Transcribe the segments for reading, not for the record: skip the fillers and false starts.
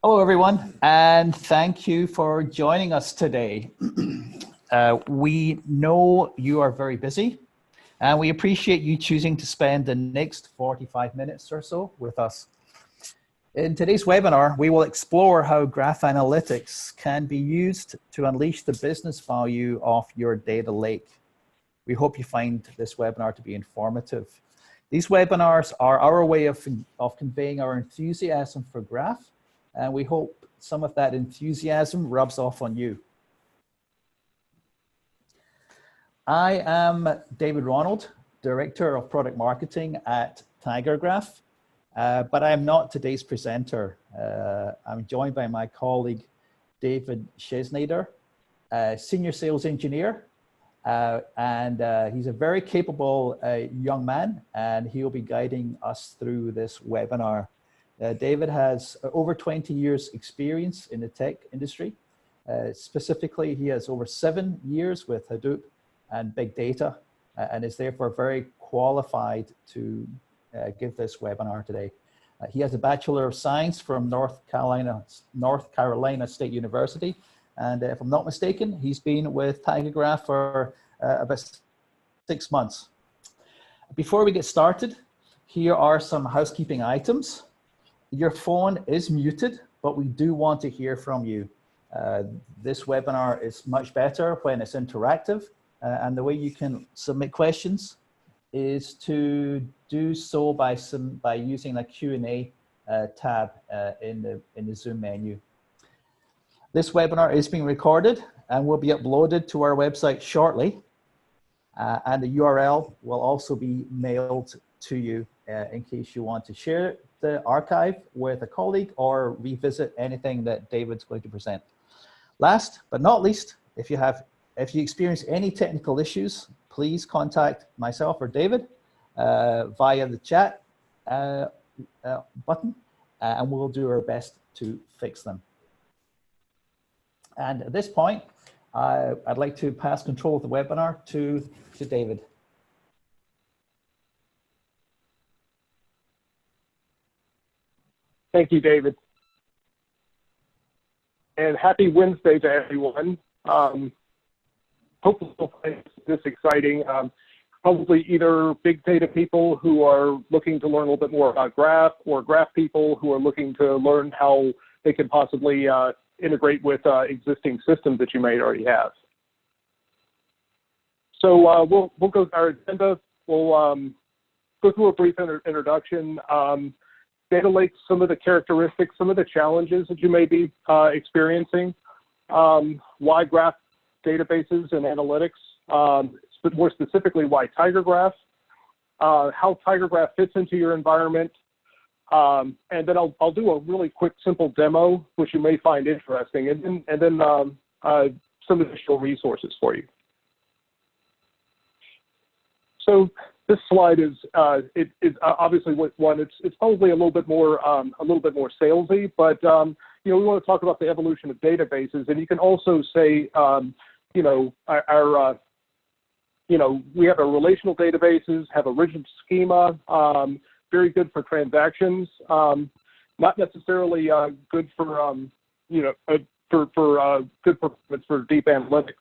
Hello, everyone, and thank you for joining us today. We know you are very busy, and we appreciate you choosing to spend the next 45 minutes or so with us. In today's webinar, we will explore how graph analytics can be used to unleash the business value of your data lake. We hope you find this webinar to be informative. These webinars are our way of conveying our enthusiasm for graph, and we hope some of that enthusiasm rubs off on you. I am David Ronald, Director of Product Marketing at TigerGraph, but I am not today's presenter. I'm joined by my colleague, David Schneider, Senior Sales Engineer, and he's a very capable young man, and he'll be guiding us through this webinar. David has over 20 years experience in the tech industry. Specifically, he has over 7 years with Hadoop and big data, and is therefore very qualified to give this webinar today. He has a Bachelor of Science from North Carolina State University, and if I'm not mistaken, he's been with TigerGraph for about 6 months. Before we get started, here are some housekeeping items. Your phone is muted, but we do want to hear from you. This webinar is much better when it's interactive, and the way you can submit questions is to do so by using the Q&A tab in the Zoom menu. This webinar is being recorded and will be uploaded to our website shortly, and the URL will also be mailed to you in case you want to share the archive with a colleague or revisit anything that David's going to present. Last but not least, if you experience any technical issues, please contact myself or David via the chat button, and we'll do our best to fix them. And at this point, I'd like to pass control of the webinar to David. Thank you, David. And happy Wednesday to everyone. Hopefully you'll find this exciting. Probably either big data people who are looking to learn a little bit more about graph, or graph people who are looking to learn how they can possibly integrate with existing systems that you may already have. So we'll go through our agenda. We'll go through a brief introduction. Data lakes, some of the characteristics, some of the challenges that you may be experiencing, why graph databases and analytics, but more specifically, why TigerGraph, how TigerGraph fits into your environment, and then I'll do a really quick, simple demo, which you may find interesting, and then some additional resources for you. So this slide is obviously one. It's probably a little bit more salesy, but you know, we want to talk about the evolution of databases, and you can also say you know, we have our relational databases, have a rigid schema, very good for transactions, not necessarily good for you know, for good performance for deep analytics.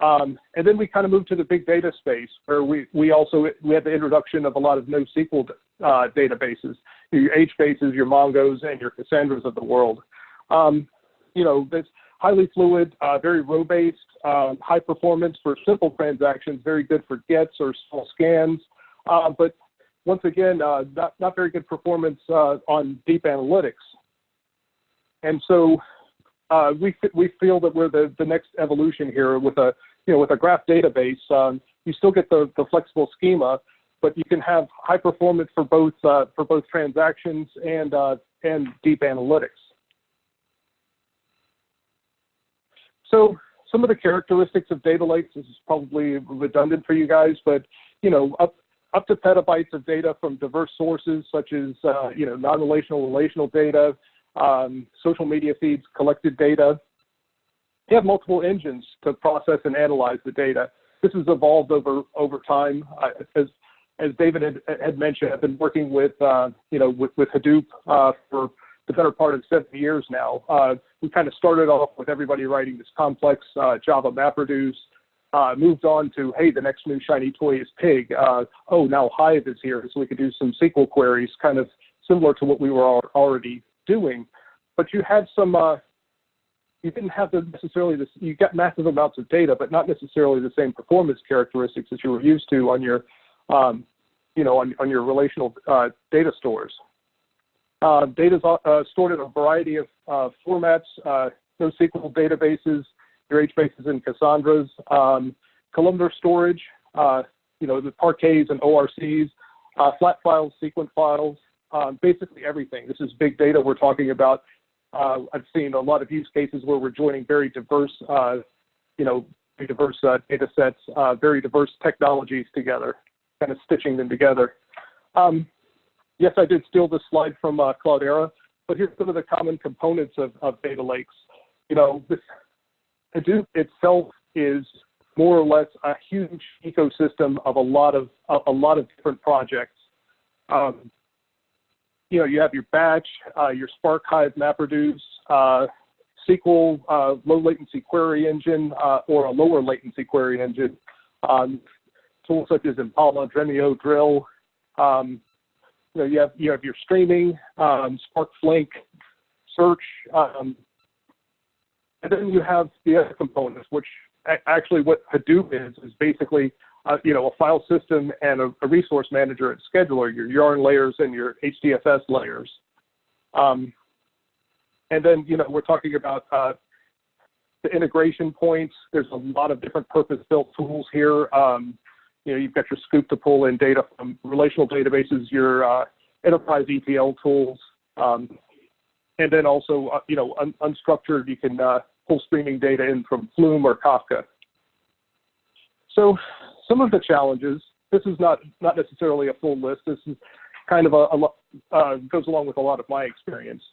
And then we kind of moved to the big data space, where we had the introduction of a lot of NoSQL databases, your HBases, your Mongos, and your Cassandras of the world. You know, that's highly fluid, very row-based, high performance for simple transactions, very good for gets or small scans, but once again, not very good performance on deep analytics. And so we feel that we're the next evolution here with a graph database. You still get the flexible schema, but you can have high performance for both transactions and deep analytics. So some of the characteristics of data lakes, this is probably redundant for you guys, but you know, up to petabytes of data from diverse sources such as you know, non-relational, relational data, social media feeds, collected data. You have multiple engines to process and analyze the data. This has evolved over time. As David had mentioned, I've been working with you know, with Hadoop for the better part of 7 years now. We kind of started off with everybody writing this complex Java MapReduce, moved on to, hey, the next new shiny toy is Pig. Oh, now Hive is here, so we could do some SQL queries, kind of similar to what we were already doing. But you had some, you didn't have necessarily this, you got massive amounts of data, but not necessarily the same performance characteristics that you were used to on your, you know, on your relational data stores. Data is stored in a variety of formats, NoSQL databases, your HBases and Cassandras, columnar storage, you know, the Parquets and ORCs, flat files, sequence files, basically everything. This is big data we're talking about. I've seen a lot of use cases where we're joining very diverse, you know, very diverse data sets, very diverse technologies together, kind of stitching them together. Yes, I did steal this slide from Cloudera, but here's some of the common components of data lakes. You know, this Hadoop itself is more or less a huge ecosystem of a lot of different projects. You know, you have your batch, your Spark, Hive, MapReduce, SQL, low latency query engine, or a lower latency query engine. Tools such as Impala, Dremio, Drill. You know, you have your streaming, Spark, Flink, search, and then you have the other components, which actually what Hadoop is basically you know, a file system and a resource manager and scheduler, your yarn layers and your HDFS layers. And then, you know, we're talking about the integration points. There's a lot of different purpose-built tools here. You know, you've got your Scoop to pull in data from relational databases, your enterprise ETL tools, and then also, you know, unstructured, you can pull streaming data in from Flume or Kafka. So some of the challenges, this is not necessarily a full list. This is kind of goes along with a lot of my experience.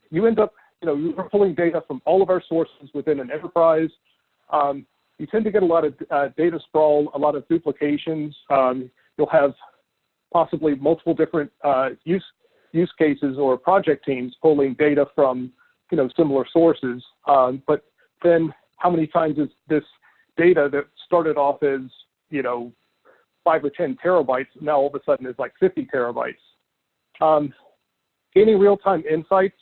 You end up, you know, you're pulling data from all of our sources within an enterprise. You tend to get a lot of data sprawl, a lot of duplications. You'll have possibly multiple different use cases or project teams pulling data from, you know, similar sources. But then how many times is this data that started off as, you know, 5 or 10 terabytes, now all of a sudden is like 50 terabytes. Gaining real-time insights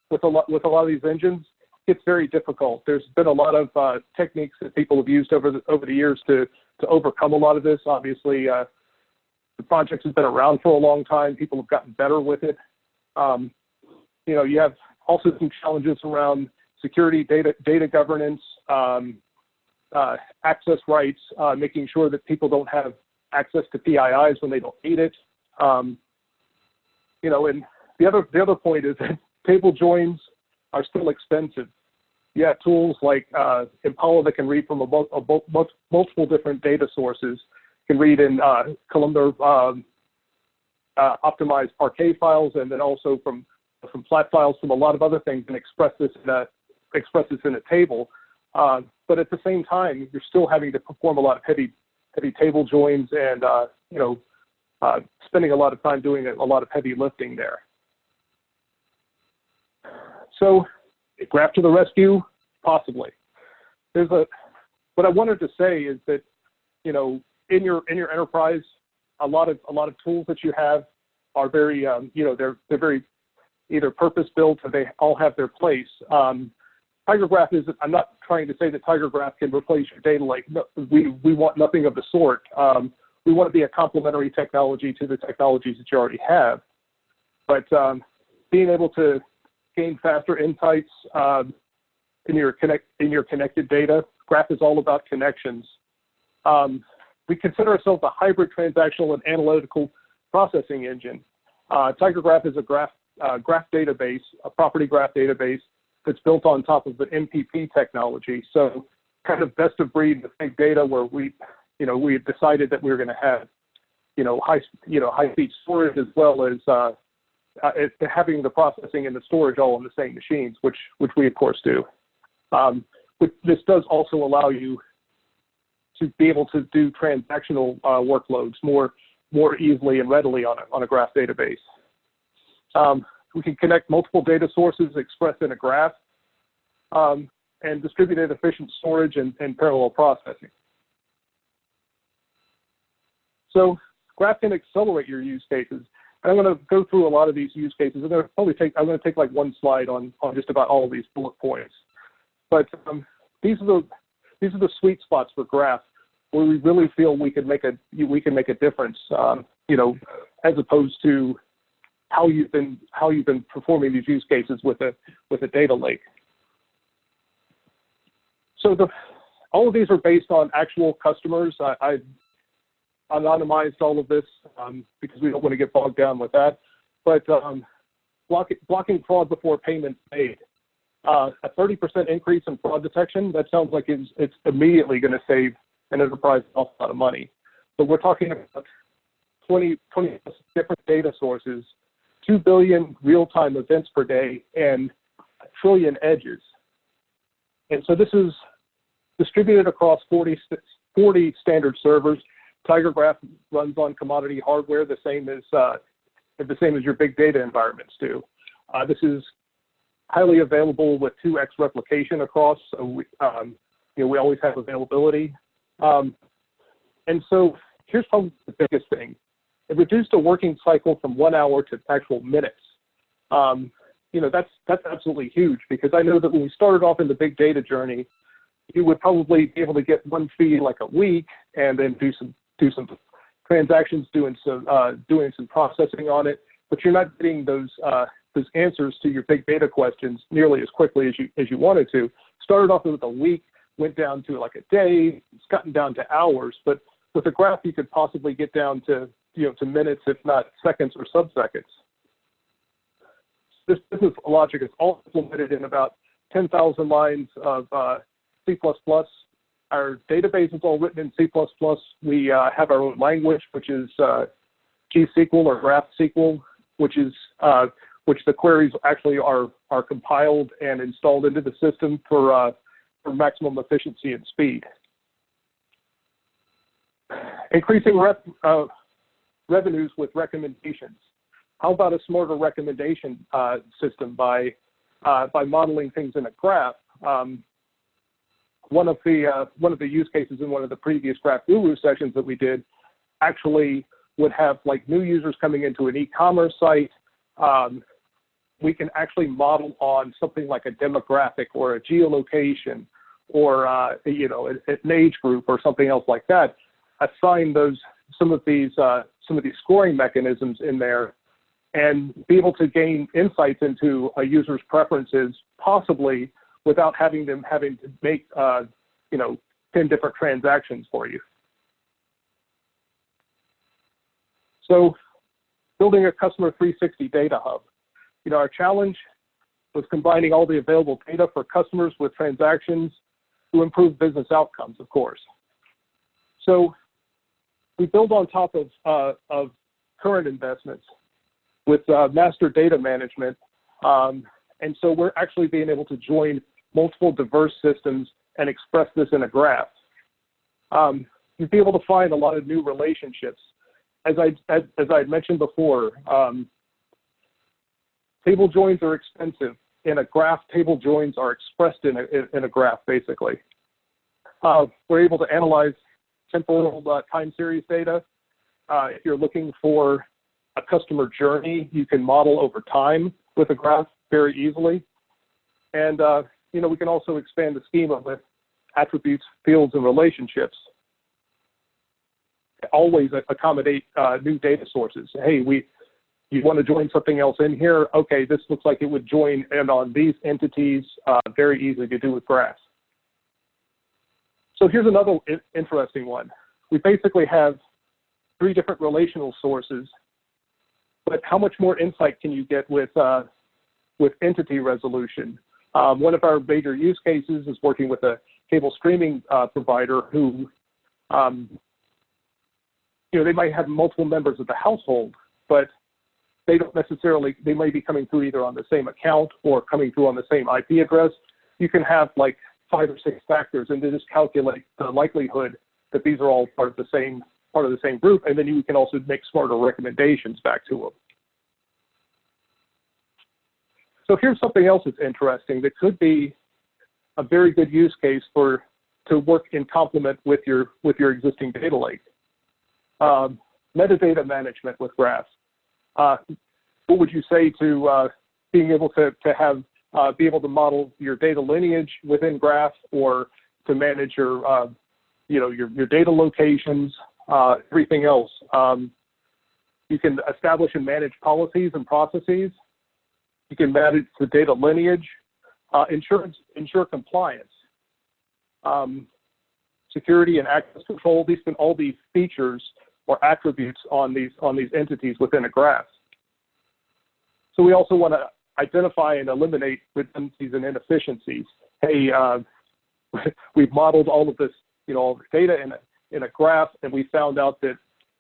with a lot of these engines, it's very difficult. There's been a lot of techniques that people have used over the years to overcome a lot of this. Obviously, the project has been around for a long time. People have gotten better with it. You know, you have also some challenges around security, data governance, access rights, making sure that people don't have access to PIIs when they don't need it. You know, and the other point is that table joins are still expensive. You have tools like Impala that can read from multiple different data sources, can read in columnar optimized Parquet files, and then also from flat files from a lot of other things, and express this in a table. But at the same time, you're still having to perform a lot of heavy table joins, and you know, spending a lot of time doing a lot of heavy lifting there. So, graph to the rescue, possibly. What I wanted to say is that, you know, in your enterprise, a lot of tools that you have are very, you know, they're very either purpose-built or they all have their place. TigerGraph is, I'm not trying to say that TigerGraph can replace your data lake. No, we want nothing of the sort. We want to be a complementary technology to the technologies that you already have. But being able to gain faster insights in your connected data, Graph is all about connections. We consider ourselves a hybrid transactional and analytical processing engine. TigerGraph is a graph database, a property graph database that's built on top of an MPP technology. So kind of best of breed with big data, where we had decided that we were going to have, high speed storage, as well as having the processing and the storage all on the same machines, which we of course do. But this does also allow you to be able to do transactional workloads more easily and readily on a graph database. We can connect multiple data sources expressed in a graph, and distributed efficient storage and parallel processing. So Graph can accelerate your use cases. And I'm going to go through a lot of these use cases. I'm going to take like one slide on just about all of these bullet points. But these are the sweet spots for Graph where we really feel we can make a difference. You know, as opposed to how you've been performing these use cases with a data lake. So all of these are based on actual customers. I anonymized all of this because we don't want to get bogged down with that. But blocking fraud before payments made. A 30% increase in fraud detection, that sounds like it's immediately going to save an enterprise an awful lot of money. So we're talking about 20 different data sources, 2 billion real-time events per day, and 1 trillion edges. And so this is distributed across 40 standard servers. TigerGraph runs on commodity hardware, the same as your big data environments do. This is highly available with 2x replication across, so we always have availability. And so here's probably the biggest thing. It reduced a working cycle from 1 hour to actual minutes. That's absolutely huge, because I know that when we started off in the big data journey, you would probably be able to get one feed like a week and then do some transactions, doing some processing on it, but you're not getting those answers to your big data questions nearly as quickly as you wanted to. Started off with a week, went down to like a day, it's gotten down to hours, but with a graph you could possibly get down to minutes, if not seconds or sub-seconds. This business logic is all implemented in about 10,000 lines of C++. Our database is all written in C++. We have our own language, which is GSQL or GraphSQL, which the queries actually are compiled and installed into the system for maximum efficiency and speed. Increasing revenues with recommendations. How about a smarter recommendation system by modeling things in a graph? One of the use cases in one of the previous Graph Guru sessions that we did actually would have like new users coming into an e-commerce site. We can actually model on something like a demographic or a geolocation or an age group or something else like that. Assign some of these scoring mechanisms in there, and be able to gain insights into a user's preferences, possibly without having to make 10 different transactions for you. So building a customer 360 data hub. Our challenge was combining all the available data for customers with transactions to improve business outcomes, of course. So we build on top of current investments with master data management. And so we're actually being able to join multiple diverse systems and express this in a graph. You'd be able to find a lot of new relationships. As I mentioned before, table joins are expensive. In a graph, table joins are expressed in a graph, basically. We're able to analyze temporal time series data. If you're looking for a customer journey, you can model over time with a graph very easily. And we can also expand the schema with attributes, fields, and relationships. Always accommodate new data sources. Hey, you want to join something else in here? Okay, this looks like it would join in on these entities. Very easy to do with graphs. So here's another interesting one. We basically have 3 different relational sources, but how much more insight can you get with entity resolution? One of our major use cases is working with a cable streaming provider who, they might have multiple members of the household, but they don't necessarily, they may be coming through either on the same account or coming through on the same IP address. You can have like 5 or 6 factors and then just calculate the likelihood that these are all part of the same group, and then you can also make smarter recommendations back to them. So here's something else that's interesting that could be a very good use case to work in complement with your existing data lake. Metadata management with graphs. What would you say to being able to have be able to model your data lineage within graphs, or to manage your your data locations, everything else? You can establish and manage policies and processes. You can manage the data lineage, ensure compliance, security and access control. These can all be features or attributes on these entities within a graph. So we also want to identify and eliminate redundancies and inefficiencies. Hey, we've modeled all of this, all the data in a graph, and we found out that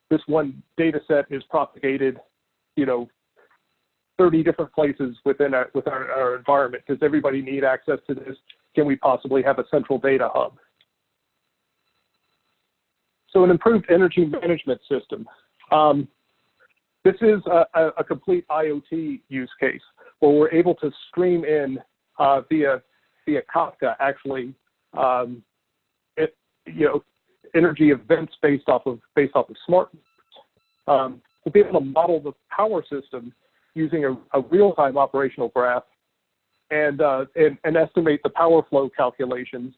this one data set is propagated, 30 different places within our environment. Does everybody need access to this? Can we possibly have a central data hub? So an improved energy management system. This is a complete IoT use case where we're able to stream in via Kafka, actually, energy events based off of smart. To be able to model the power system using a real-time operational graph and estimate the power flow calculations,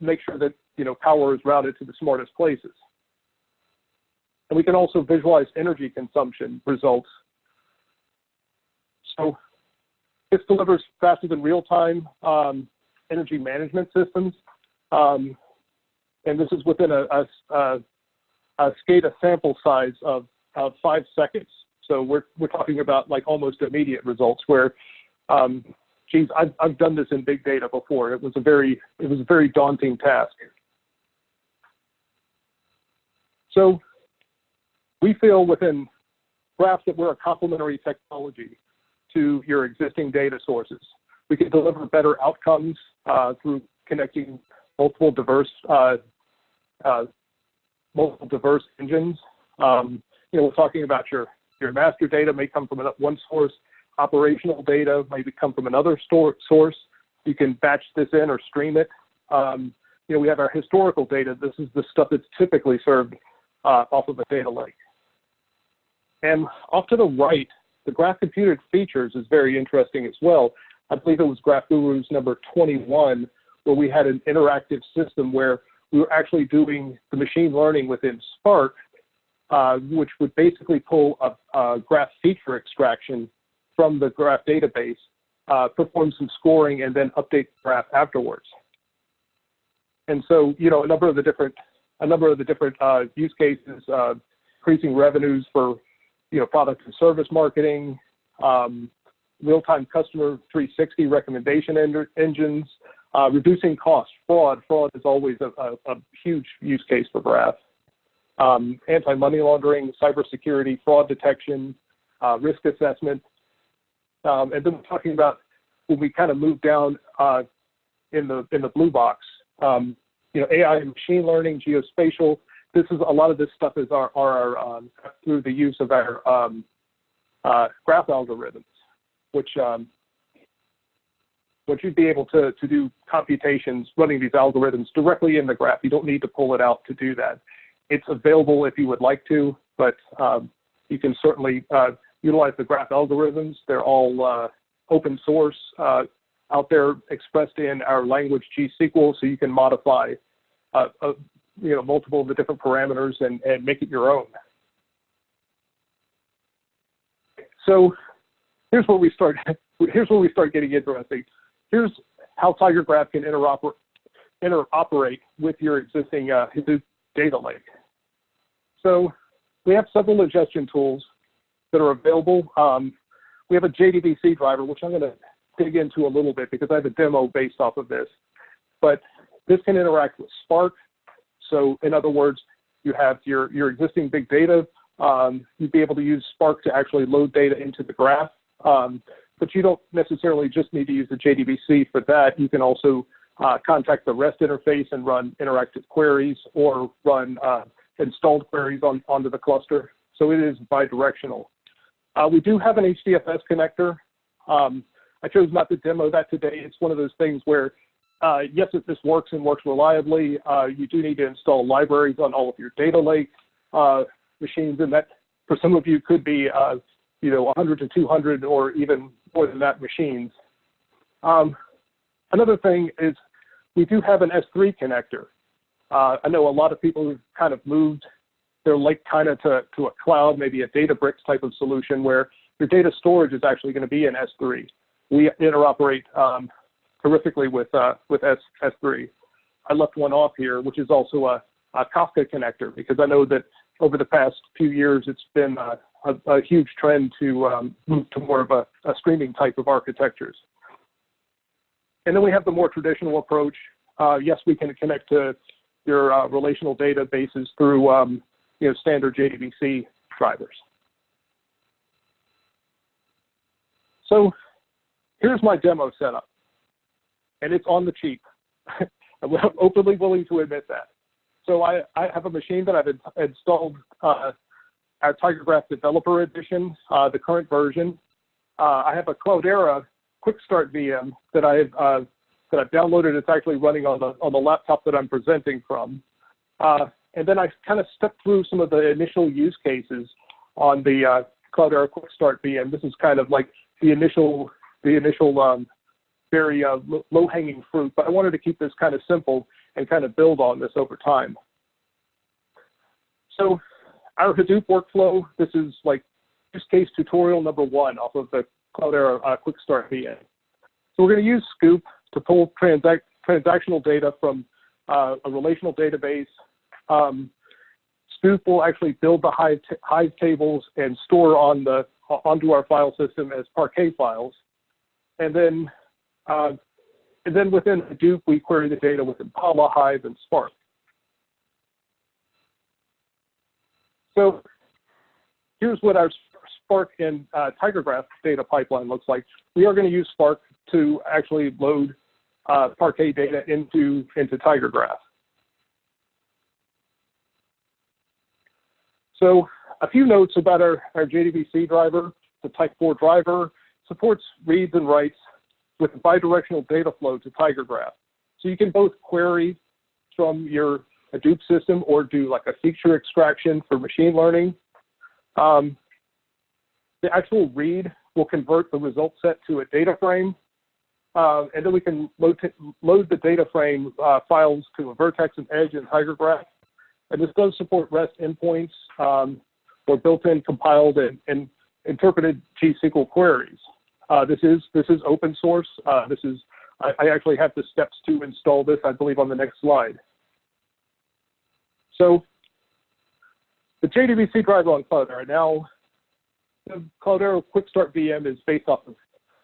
make sure that power is routed to the smartest places. And we can also visualize energy consumption results. So this delivers faster than real-time energy management systems. And this is within a SCADA sample size of 5 seconds. So we're talking about like almost immediate results where, geez, I've done this in big data before. It was a very daunting task. So we feel within graphs that we're a complementary technology to your existing data sources. We can deliver better outcomes through connecting multiple diverse engines. We're talking about your master data may come from one source. Operational data may come from another source. You can batch this in or stream it. We have our historical data. This is the stuff that's typically served off of a data lake. And off to the right, the graph computed features is very interesting as well. I believe it was Graph Guru's number 21, where we had an interactive system where we were actually doing the machine learning within Spark, which would basically pull a graph feature extraction from the graph database, perform some scoring, and then update the graph afterwards. And so, a number of the different use cases, increasing revenues for product and service marketing, real-time customer 360 recommendation engines, reducing costs. Fraud is always a huge use case for graph. Anti-money laundering, cybersecurity, fraud detection, risk assessment. And then we're talking about when we kind of move down in the blue box, AI and machine learning, geospatial. This is a lot of this stuff is our through the use of our graph algorithms, which you'd be able to do computations running these algorithms directly in the graph. You don't need to pull it out to do that. It's available if you would like to, but you can certainly utilize the graph algorithms. They're all open source out there, expressed in our language G-SQL, so you can modify multiple of the different parameters and make it your own. So here's where we start. Here's where we start getting interesting. Here's how TigerGraph can interoperate with your existing Hadoop data lake. So we have several ingestion tools that are available. We have a JDBC driver, which I'm going to dig into a little bit because I have a demo based off of this. But this can interact with Spark. So in other words, you have your existing big data. You'd be able to use Spark to actually load data into the graph. But you don't necessarily just need to use the JDBC for that. You can also contact the REST interface and run interactive queries or run installed queries onto the cluster. So it is bidirectional. We do have an HDFS connector. I chose not to demo that today. It's one of those things where, yes, this works and works reliably. You do need to install libraries on all of your data lake machines, and that for some of you could be 100 to 200 or even more than that machines. Another thing is we do have an S3 connector. I know a lot of people who've kind of moved their lake kind of to a cloud, maybe a Databricks type of solution where your data storage is actually going to be in S3. We interoperate terrifically with S3. I left one off here, which is also a Kafka connector, because I know that over the past few years, it's been a huge trend to move to more of a streaming type of architectures. And then we have the more traditional approach. Yes, we can connect to your relational databases through standard JDBC drivers. So here's my demo setup, and it's on the cheap. I'm openly willing to admit that. So I have a machine that I've installed our TigerGraph Developer Edition, the current version. I have a Cloudera Quick Start VM that I've downloaded. It's actually running on the laptop that I'm presenting from. And then I kind of stepped through some of the initial use cases on the Cloudera Quick Start VM. This is kind of like the initial very low-hanging fruit, but I wanted to keep this kind of simple and kind of build on this over time. So our Hadoop workflow, this is like use case tutorial number 1 off of the Cloudera Quick Start VM. So we're going to use Scoop to pull transactional data from a relational database. Scoop will actually build the Hive tables and store onto our file system as Parquet files. And then within Hadoop, we query the data with Impala, Hive, and Spark. So here's what our Spark and TigerGraph data pipeline looks like. We are going to use Spark to actually load Parquet data into TigerGraph. So a few notes about our JDBC driver. The Type 4 driver supports reads and writes with bidirectional data flow to TigerGraph. So you can both query from your Hadoop system or do like a feature extraction for machine learning. The actual read will convert the result set to a data frame. And then we can load the data frame files to a vertex and edge in TigerGraph. And this does support REST endpoints or built-in compiled and interpreted G-SQL queries. This is open source. I actually have the steps to install this, I believe, on the next slide. So the JDBC driver on Cloudera. Now, the Cloudera Quick Start VM is based off of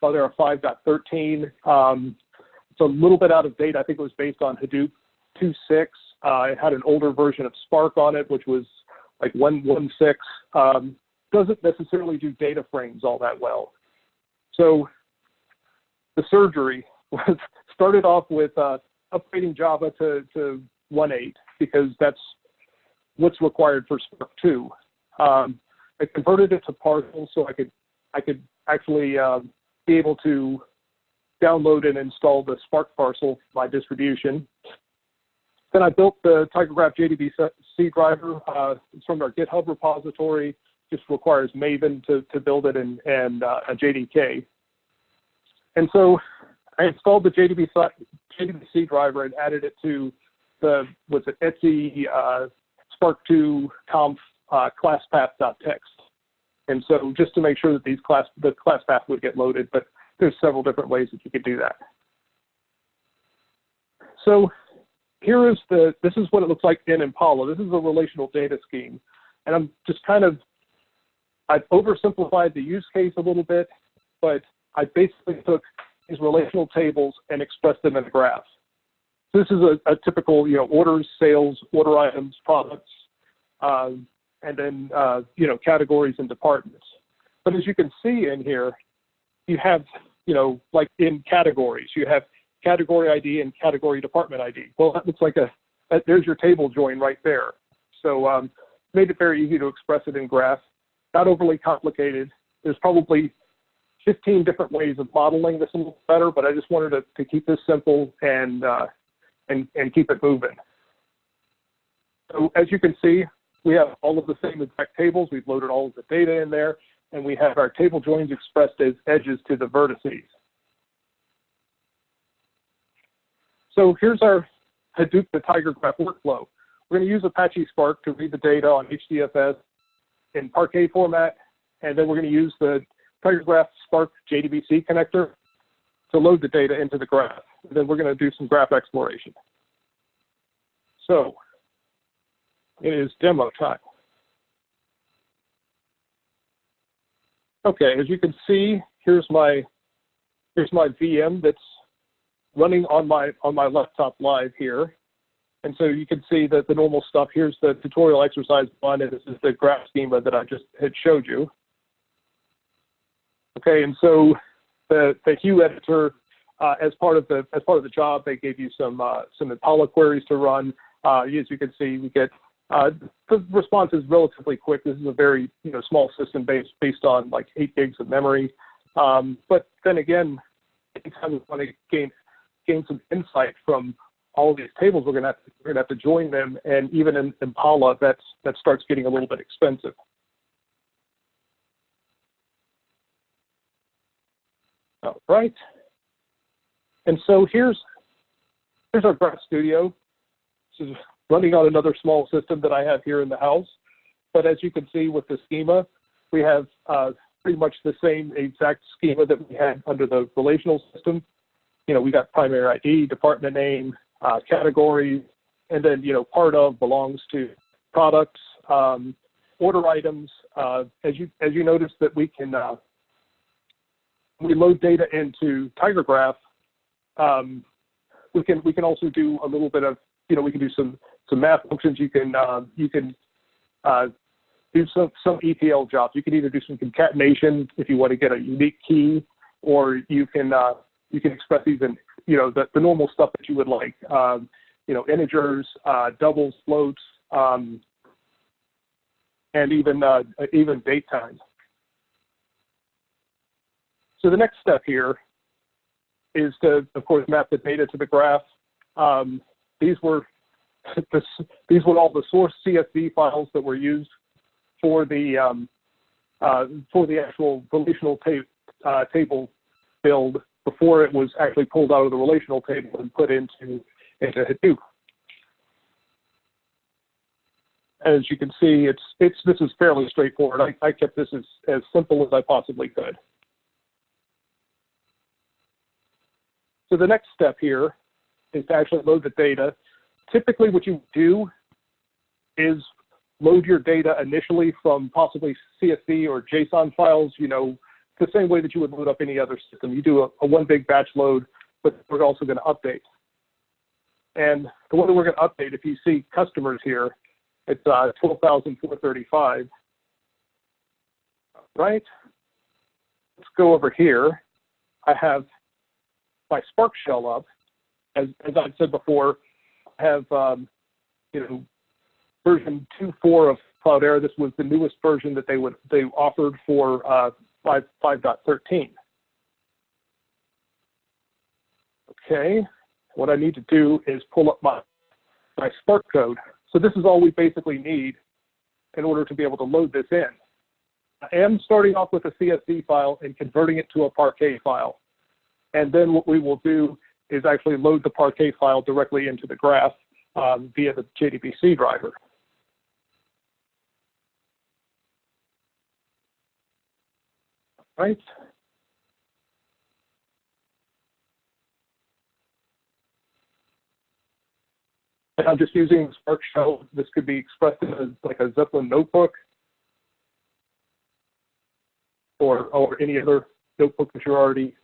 Cloudera 5.13. It's a little bit out of date. I think it was based on Hadoop 2.6. It had an older version of Spark on it, which was like 1.16. Doesn't necessarily do data frames all that well. So the surgery was started off with upgrading Java to 1.8 because that's what's required for Spark 2. I converted it to Parcel so I could actually be able to download and install the Spark parcel by distribution. Then I built the TigerGraph JDBC driver. It's from our GitHub repository. Just requires Maven to build it and a JDK. And so I installed the JDBC driver and added it to the Etsy Spark2 conf class path.txt. And so just to make sure that the class path would get loaded, but there's several different ways that you could do that. So here is this is what it looks like in Impala. This is a relational data scheme. And I'm just I've oversimplified the use case a little bit, but I basically took these relational tables and expressed them in a graph. So this is a typical, orders, sales, order items, products, and then, categories and departments. But as you can see in here, you have, like in categories, you have category ID and category department ID. Well, that looks like there's your table join right there. So made it very easy to express it in graph, not overly complicated. There's probably 15 different ways of modeling this a little better, but I just wanted to keep this simple and keep it moving. So as you can see, we have all of the same exact tables. We've loaded all of the data in there, and we have our table joins expressed as edges to the vertices. So here's our Hadoop to TigerGraph workflow. We're going to use Apache Spark to read the data on HDFS in Parquet format, and then we're going to use the TigerGraph Spark JDBC connector to load the data into the graph. And then we're going to do some graph exploration. So it is demo time. Okay, as you can see, here's my VM that's running on my laptop live here. And so you can see that the normal stuff, here's the tutorial exercise one, and this is the graph schema that I just had showed you. Okay, and so the Hue editor, as part of the job, they gave you some Impala queries to run. As you can see, we get the response is relatively quick. This is a very small system based on like 8 gigs of memory. But then again, anytime we want to gain some insight from all of these tables, we're gonna have to join them, and even in Impala, that starts getting a little bit expensive. All right, and so here's our Graph Studio. This is running on another small system that I have here in the house, but as you can see with the schema, we have pretty much the same exact schema that we had under the relational system. We got primary ID, department name, categories, and then part of belongs to products, order items. As you notice that we can we load data into TigerGraph. We can also do a little bit of we can do some math functions. You can do some ETL jobs. You can either do some concatenation if you want to get a unique key, or you can express these in the normal stuff that you would like, integers, doubles, floats, and even date times. So the next step here is to, of course, map the data to the graph. These were all the source CSV files that were used for the actual relational table build before it was actually pulled out of the relational table and put into Hadoop. As you can see, this is fairly straightforward. I kept this as simple as I possibly could. So the next step here is to actually load the data. Typically what you do is load your data initially from possibly CSV or JSON files, the same way that you would load up any other system. You do a one big batch load, but we're also going to update. And the one that we're going to update, if you see customers here, it's 12,435. Right? Let's go over here. I have my Spark shell up. As I said before, I have version 2.4 of Cloudera. This was the newest version that they offered for 5.13. Okay, what I need to do is pull up my Spark code. So this is all we basically need in order to be able to load this in. I am starting off with a CSV file and converting it to a Parquet file. And then what we will do is actually load the Parquet file directly into the graph via the JDBC driver. Right. And I'm just using Spark shell. This could be expressed as like a Zeppelin notebook or any other notebook that you're already.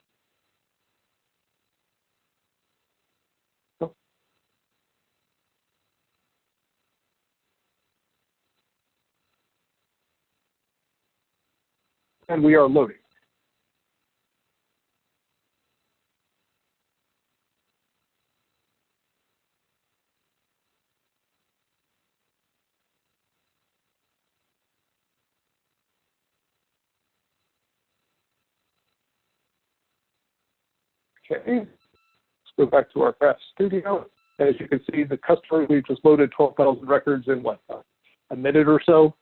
And we are loading. Okay, let's go back to our Graph Studio. As you can see, the customer, we just loaded 12,000 records in what, a minute or so.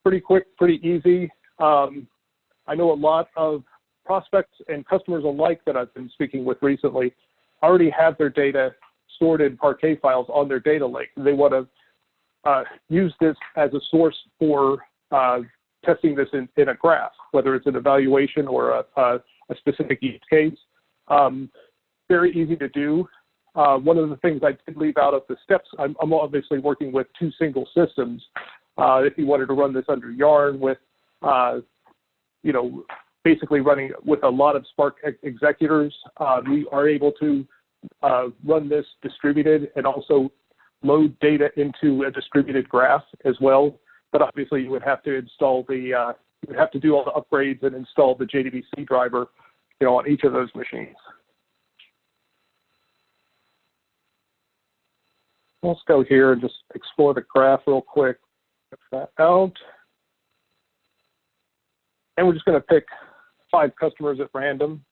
Pretty quick, pretty easy. I know a lot of prospects and customers alike that I've been speaking with recently already have their data stored in Parquet files on their data lake. They want to use this as a source for testing this in a graph, whether it's an evaluation or a specific use case. Very easy to do. One of the things I did leave out of the steps, I'm obviously working with 2 single systems. If you wanted to run this under Yarn with, you know, basically running with a lot of Spark executors, we are able to run this distributed and also load data into a distributed graph as well. But obviously, you would have to install the, you would have to do all the upgrades and install the JDBC driver, you know, on each of those machines. Let's go here and just explore the graph real quick. Check that out. And we're just going to pick 5 customers at random.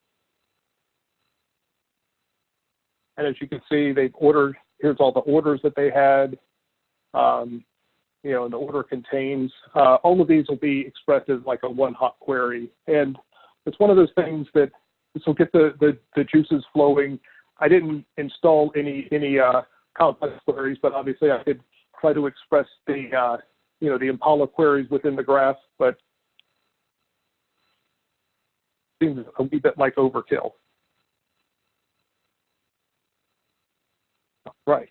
And as you can see, they've ordered, here's all the orders that they had. You know, and the order contains, all of these will be expressed as like a one-hot query. And it's one of those things that this will get the juices flowing. I didn't install any complex queries, but obviously I could try to express the, you know, the Impala queries within the graph, but seems a wee bit like overkill. Right.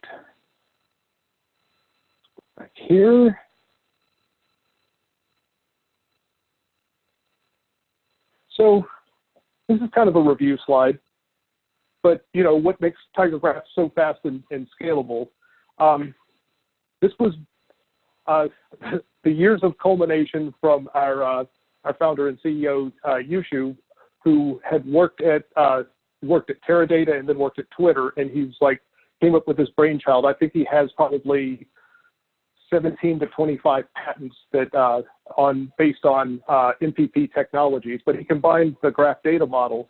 Back here. So this is kind of a review slide, but you know what makes TigerGraph so fast and scalable. This was the years of culmination from our founder and CEO Yushu, who had worked at Teradata and then worked at Twitter, and he's like came up with this brainchild. I think he has probably 17 to 25 patents that based on MPP technologies, but he combined the graph data model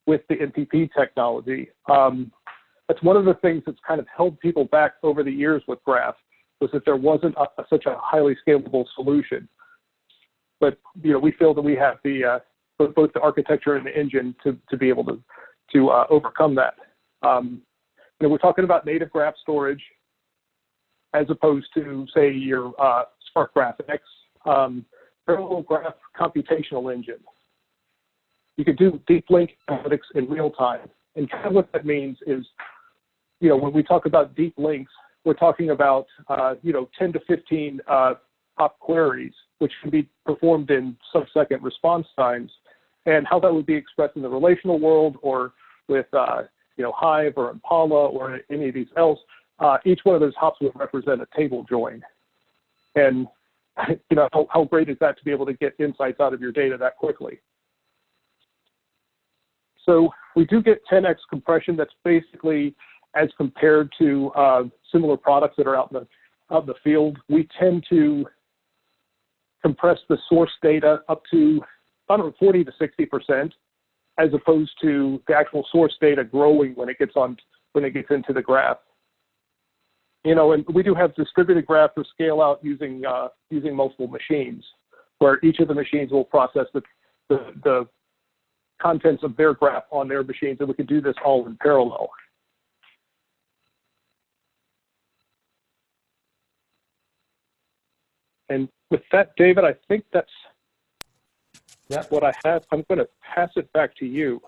with the MPP technology. That's one of the things that's kind of held people back over the years with graph, was that there wasn't such a highly scalable solution. But you know, we feel that we have the both the architecture and the engine to be able to overcome that. You know, we're talking about native graph storage, as opposed to, say, your Spark GraphX, parallel graph computational engine. You could do deep link analytics in real time. And kind of what that means is, you know, when we talk about deep links, we're talking about, you know, 10 to 15 hop queries, which can be performed in sub-second response times, and how that would be expressed in the relational world or with, you know, Hive or Impala or any of these else. Each one of those hops would represent a table join. And, you know, how great is that to be able to get insights out of your data that quickly? So we do get 10x compression. That's basically as compared to similar products that are out in the field. We tend to compress the source data up to, I don't know, 40 to 60%, as opposed to the actual source data growing when it gets into the graph. You know, and we do have distributed graph for scale out using multiple machines, where each of the machines will process the contents of their graph on their machines, and we can do this all in parallel. And with that, David, I think that's what I have. I'm going to pass it back to you.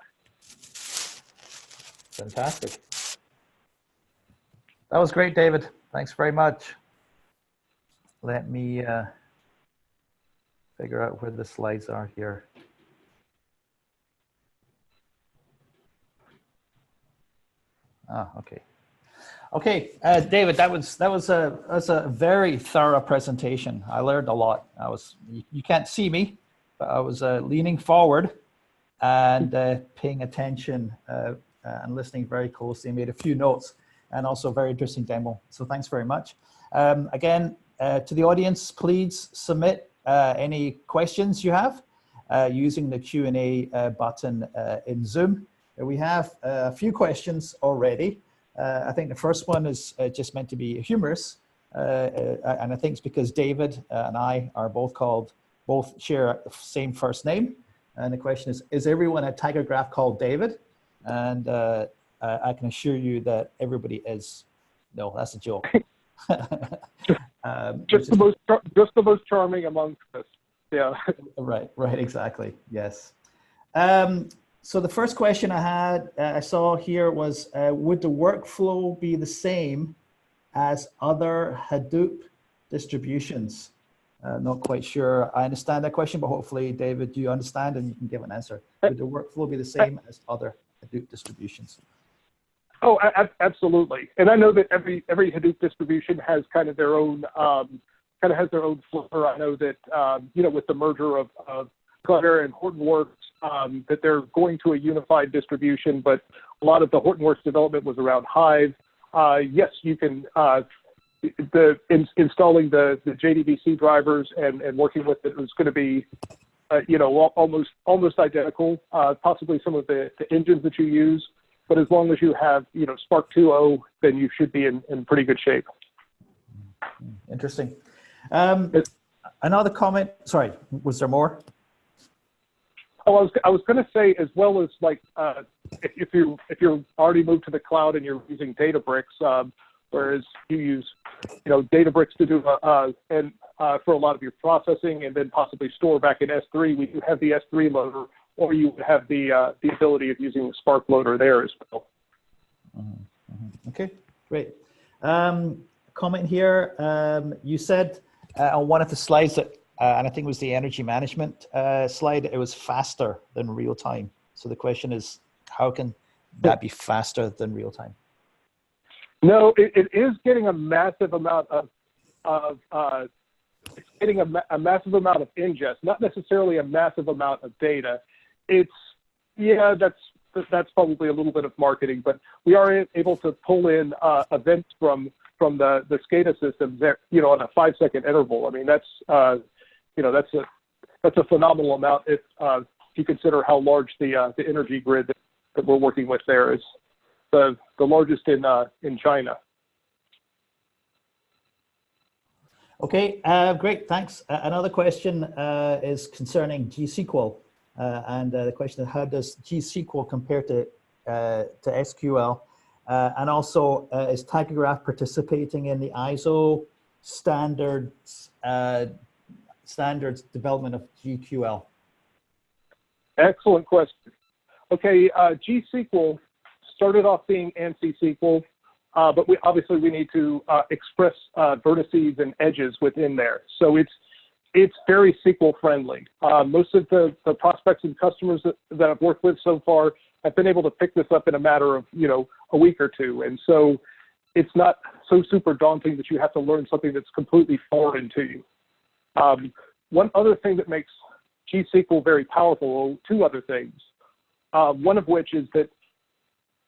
Fantastic. That was great, David. Thanks very much. Let me figure out where the slides are here. Ah, okay. Okay, David, that was a very thorough presentation. I learned a lot. You can't see me, but I was leaning forward and paying attention and listening very closely. Made a few notes, and also a very interesting demo. So thanks very much. Again, to the audience, please submit any questions you have. using the Q&A button in Zoom. We have a few questions already. I think the first one is just meant to be humorous, and I think it's because David and I are both share the same first name. And the question is everyone at TigerGraph called David? And I can assure you that everybody is. No, that's a joke. Just the most charming amongst us. Yeah. Right, exactly. Yes. So the first question I saw here was, would the workflow be the same as other Hadoop distributions? Not quite sure I understand that question, but hopefully, David, you understand and you can give an answer. Would the workflow be the same as other Hadoop distributions? Oh, absolutely. And I know that every Hadoop distribution has kind of their own flavor. I know that with the merger of Cloudera and Hortonworks, that they're going to a unified distribution, but a lot of the Hortonworks development was around Hive. Yes, you can installing the JDBC drivers and working with it is going to be almost identical. Possibly some of the engines that you use, but as long as you have Spark 2.0, then you should be in pretty good shape. Interesting. Another comment. Sorry, was there more? Oh, I was going to say, as well as like if you're already moved to the cloud and you're using Databricks, whereas you use Databricks to do for a lot of your processing and then possibly store back in S3. We do have the S3 loader, or you would have the ability of using the Spark loader there as well. Okay, great. Comment here. You said on one of the slides that, and I think it was the energy management slide, it was faster than real time. So the question is, how can that be faster than real time? No, it is getting a massive amount of a massive amount of ingest, not necessarily a massive amount of data. That's probably a little bit of marketing, but we are able to pull in events from the SCADA systems there, on a 5-second interval. I mean, that's a phenomenal amount if you consider how large the energy grid that we're working with there is. The largest in China. Okay, great, thanks. Another question is concerning GSQL, and the question is, how does GSQL compare to SQL? And also, is TigerGraph participating in the ISO standards development of GQL? Excellent question. Okay, GSQL started off being ANSI SQL, but we need to express vertices and edges within there. So it's very SQL friendly. Most of the prospects and customers that I've worked with so far have been able to pick this up in a matter of a week or two, and so it's not so super daunting that you have to learn something that's completely foreign to you. One other thing that makes GSQL very powerful, two other things. One of which is that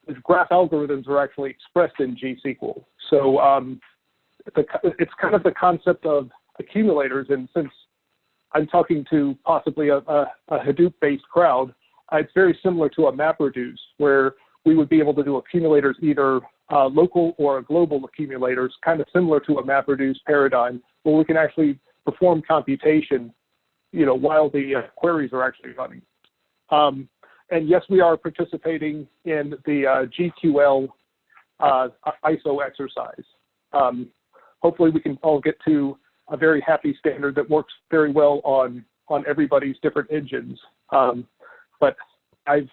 the graph algorithms are actually expressed in GSQL. So it's kind of the concept of accumulators, and since I'm talking to possibly a Hadoop-based crowd, it's very similar to a MapReduce, where we would be able to do accumulators, either local or global accumulators, kind of similar to a MapReduce paradigm, where we can actually perform computation, while the queries are actually running. And yes, we are participating in the GQL ISO exercise. Hopefully we can all get to a very happy standard that works very well on everybody's different engines. But I've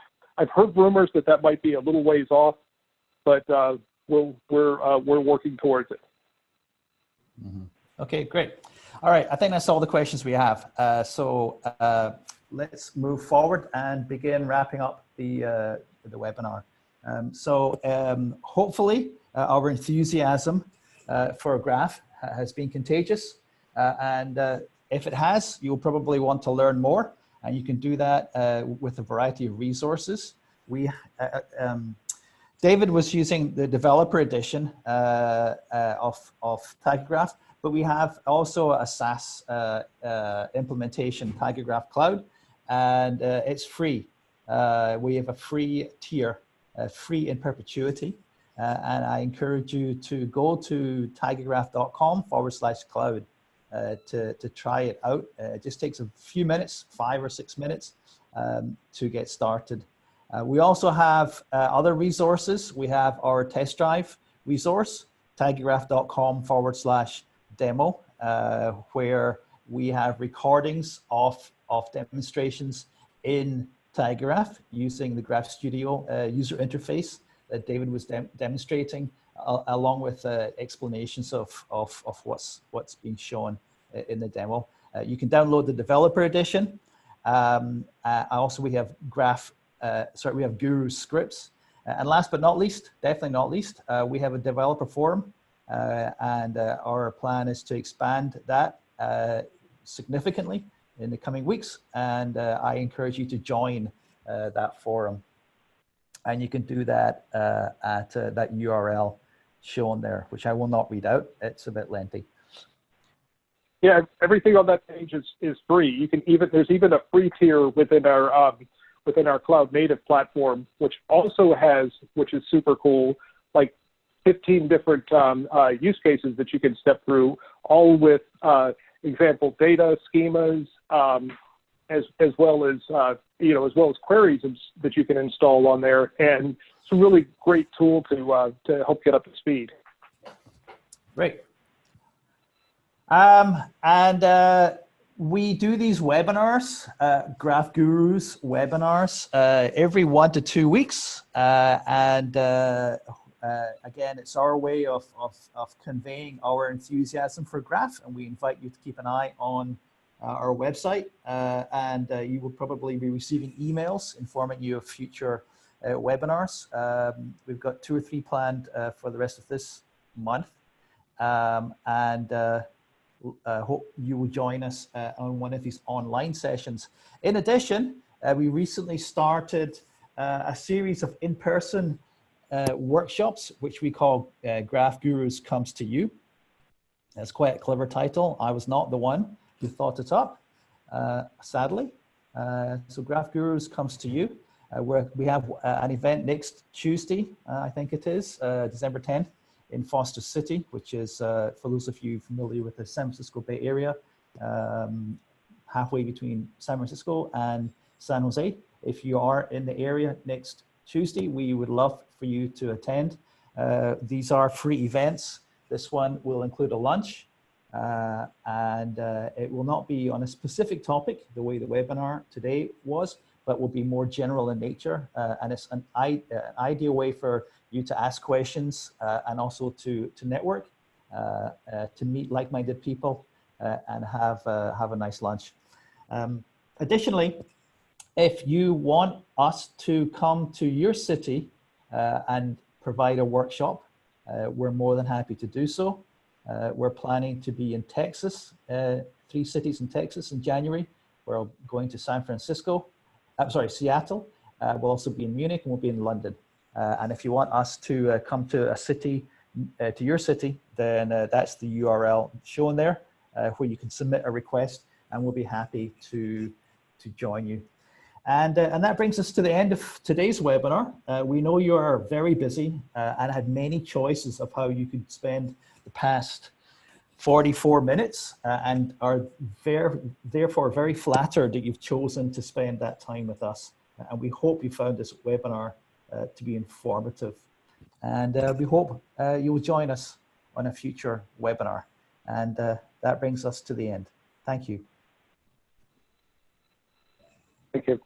heard rumors that might be a little ways off, but we're working towards it. Okay, great. All right, I think that's all the questions we have. So let's move forward and begin wrapping up the webinar. Hopefully our enthusiasm for a graph has been contagious, and if it has, you'll probably want to learn more, and you can do that with a variety of resources. David was using the developer edition of TigerGraph, but we have also a SaaS implementation, TigerGraph Cloud, and it's free. We have a free tier, free in perpetuity. And I encourage you to go to tigergraph.com/cloud to try it out. It just takes a few minutes, 5 or 6 minutes, to get started. We also have other resources. We have our test drive resource, tigergraph.com/demo, where we have recordings of demonstrations in TigerGraph using the Graph Studio user interface that David was demonstrating, along with explanations of what's being shown in the demo. You can download the developer edition. Also, we have we have Guru scripts. And last but not least, definitely not least, we have a developer forum, and our plan is to expand that significantly in the coming weeks. And I encourage you to join that forum. And you can do that at that URL shown there, which I will not read out. It's a bit lengthy. Yeah, everything on that page is free. You can there's even a free tier within our cloud native platform, which also has, which is super cool, like 15 different use cases that you can step through, all with example data schemas, as well as queries that you can install on there, and it's a really great tool to help get up to speed. Great. We do these webinars, Graph Gurus webinars, every 1 to 2 weeks. Again, it's our way of conveying our enthusiasm for Graph, and we invite you to keep an eye on our website, and you will probably be receiving emails informing you of future webinars. We've got 2 or 3 planned for the rest of this month, hope you will join us on one of these online sessions. In addition, we recently started a series of in-person workshops, which we call Graph Gurus Comes to You. That's quite a clever title. I was not the one who thought it up, sadly. So Graph Gurus Comes to You. We have an event next Tuesday, I think it is, December 10th, in Foster City, which is, for those of you familiar with the San Francisco Bay Area, halfway between San Francisco and San Jose. If you are in the area next Tuesday, we would love for you to attend. These are free events. This one will include a lunch, and it will not be on a specific topic the way the webinar today was, but will be more general in nature. And it's an ideal way for you to ask questions and also to network, to meet like-minded people, and have a nice lunch. Additionally, if you want us to come to your city and provide a workshop, we're more than happy to do so. We're planning to be in Texas, 3 cities in Texas in January. We're going to Seattle. We'll also be in Munich, and we'll be in London. And if you want us to come to a city, to your city, then that's the URL shown there, where you can submit a request, and we'll be happy to join you. And that brings us to the end of today's webinar. We know you are very busy and had many choices of how you could spend the past 44 minutes and are therefore very flattered that you've chosen to spend that time with us. And we hope you found this webinar to be informative. And we hope you will join us on a future webinar. And that brings us to the end. Thank you. Thank you.